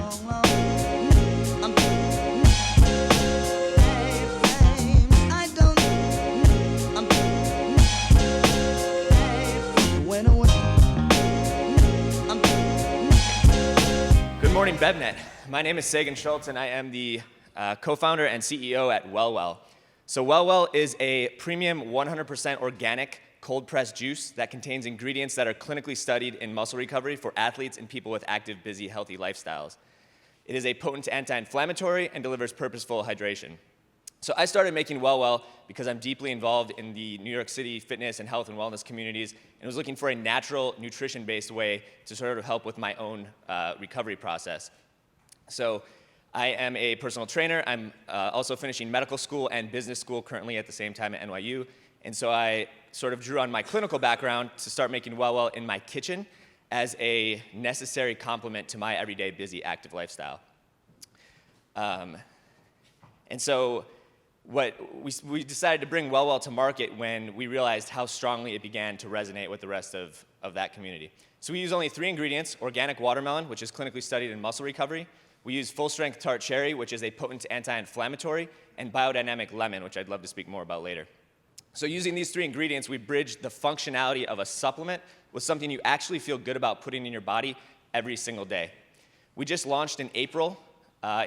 Good morning, BevNet. My name is Sagan Schultz, and I am the co-founder and CEO at WellWell. So WellWell is a premium 100% organic cold-pressed juice that contains ingredients that are clinically studied in muscle recovery for athletes and people with active, busy, healthy lifestyles. It is a potent anti-inflammatory and delivers purposeful hydration. So I started making WellWell because I'm deeply involved in the New York City fitness and health and wellness communities and was looking for a natural, nutrition-based way to sort of help with my own recovery process. So I am a personal trainer. I'm also finishing medical school and business school currently at the same time at NYU. And so I sort of drew on my clinical background to start making WellWell in my kitchen as a necessary complement to my everyday busy, active lifestyle. And so we decided to bring WellWell to market when we realized how strongly it began to resonate with the rest of that community. So we use only 3 ingredients: organic watermelon, which is clinically studied in muscle recovery. We use full-strength tart cherry, which is a potent anti-inflammatory, and biodynamic lemon, which I'd love to speak more about later. So using these 3 ingredients, we bridged the functionality of a supplement with something you actually feel good about putting in your body every single day. We just launched in April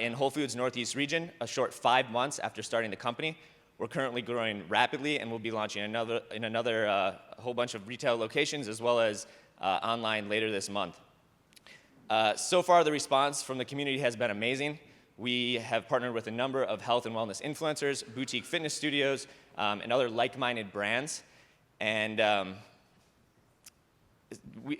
in Whole Foods Northeast region, a short 5 months after starting the company. We're currently growing rapidly, and we'll be launching in another whole bunch of retail locations as well as online later this month. So far, the response from the community has been amazing. We have partnered with a number of health and wellness influencers, boutique fitness studios, and other like-minded brands. And we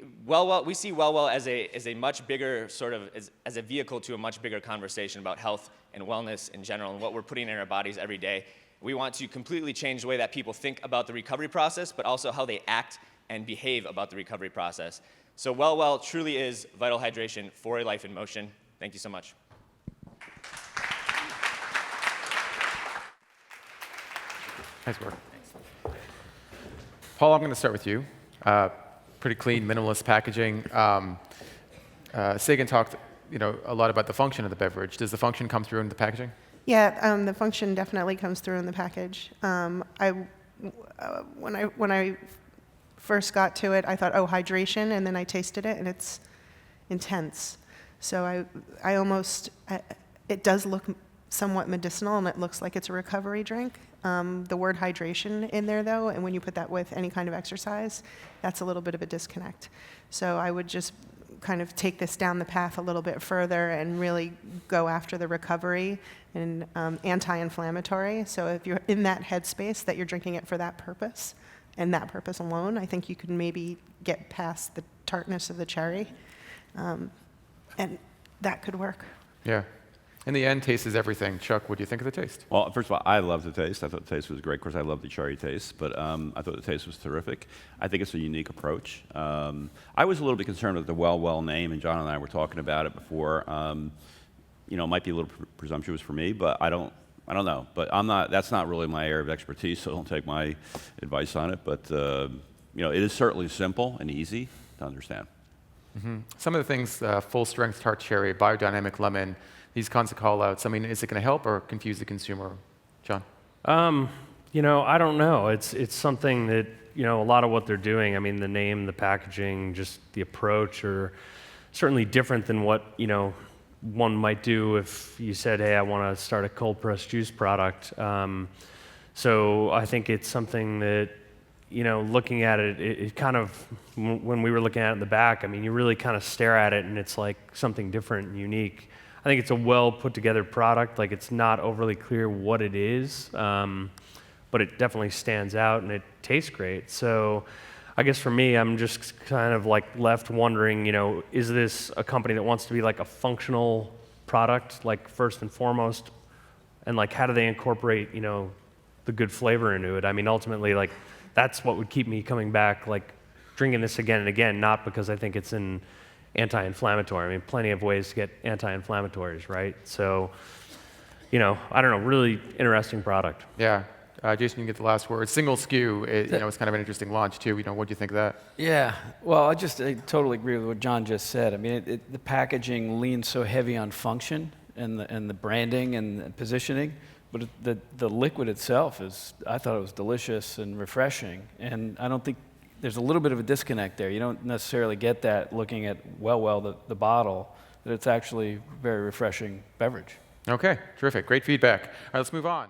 see WellWell as a much bigger sort of, as a vehicle to a much bigger conversation about health and wellness in general and what we're putting in our bodies every day. We want to completely change the way that people think about the recovery process, but also how they act and behave about the recovery process. So WellWell truly is vital hydration for a life in motion. Thank you so much. Nice work. Paul, I'm going to start with you. Pretty clean, minimalist packaging. Sagan talked, a lot about the function of the beverage. Does the function come through in the packaging? Yeah, the function definitely comes through in the package. When I first got to it, I thought, oh, hydration, and then I tasted it, and it's intense. So it does look somewhat medicinal, and it looks like it's a recovery drink. The word hydration in there, though, and when you put that with any kind of exercise, that's a little bit of a disconnect. So I would just kind of take this down the path a little bit further and really go after the recovery and anti-inflammatory. So if you're in that headspace that you're drinking it for that purpose, and that purpose alone, I think you could maybe get past the tartness of the cherry, and that could work. Yeah. In the end, taste is everything. Chuck, what do you think of the taste? Well, first of all, I love the taste. I thought the taste was great. Of course, I love the cherry taste, but I thought the taste was terrific. I think it's a unique approach. I was a little bit concerned with the WellWell name, and John and I were talking about it before. It might be a little presumptuous for me, but I don't know. But that's not really my area of expertise, so don't take my advice on it. But it is certainly simple and easy to understand. Mm-hmm. Some of the things, full-strength tart cherry, biodynamic lemon, these kinds of call-outs, I mean, is it going to help or confuse the consumer? John? I don't know. It's something that, a lot of what they're doing, I mean, the name, the packaging, just the approach are certainly different than what, one might do if you said, hey, I want to start a cold-pressed juice product. So I think it's something that, looking at it, it kind of, when we were looking at it in the back, I mean, you really kind of stare at it and it's like something different and unique. I think it's a well put together product. Like, it's not overly clear what it is, but it definitely stands out and it tastes great. So I guess for me, I'm just kind of like left wondering, is this a company that wants to be like a functional product, like first and foremost, and like how do they incorporate, the good flavor into it? I mean, ultimately, like that's what would keep me coming back, like drinking this again and again, not because I think it's an anti-inflammatory. I mean, plenty of ways to get anti-inflammatories, right? So, I don't know, really interesting product. Yeah. Jason, you can get the last word. Single SKU, it's kind of an interesting launch too. What do you think of that? Yeah, well, I totally agree with what John just said. I mean, the packaging leans so heavy on function and the branding and the positioning, but the liquid itself I thought it was delicious and refreshing. And I don't think there's a little bit of a disconnect there. You don't necessarily get that looking at WellWell, the bottle, that it's actually very refreshing beverage. Okay, terrific. Great feedback. All right, let's move on.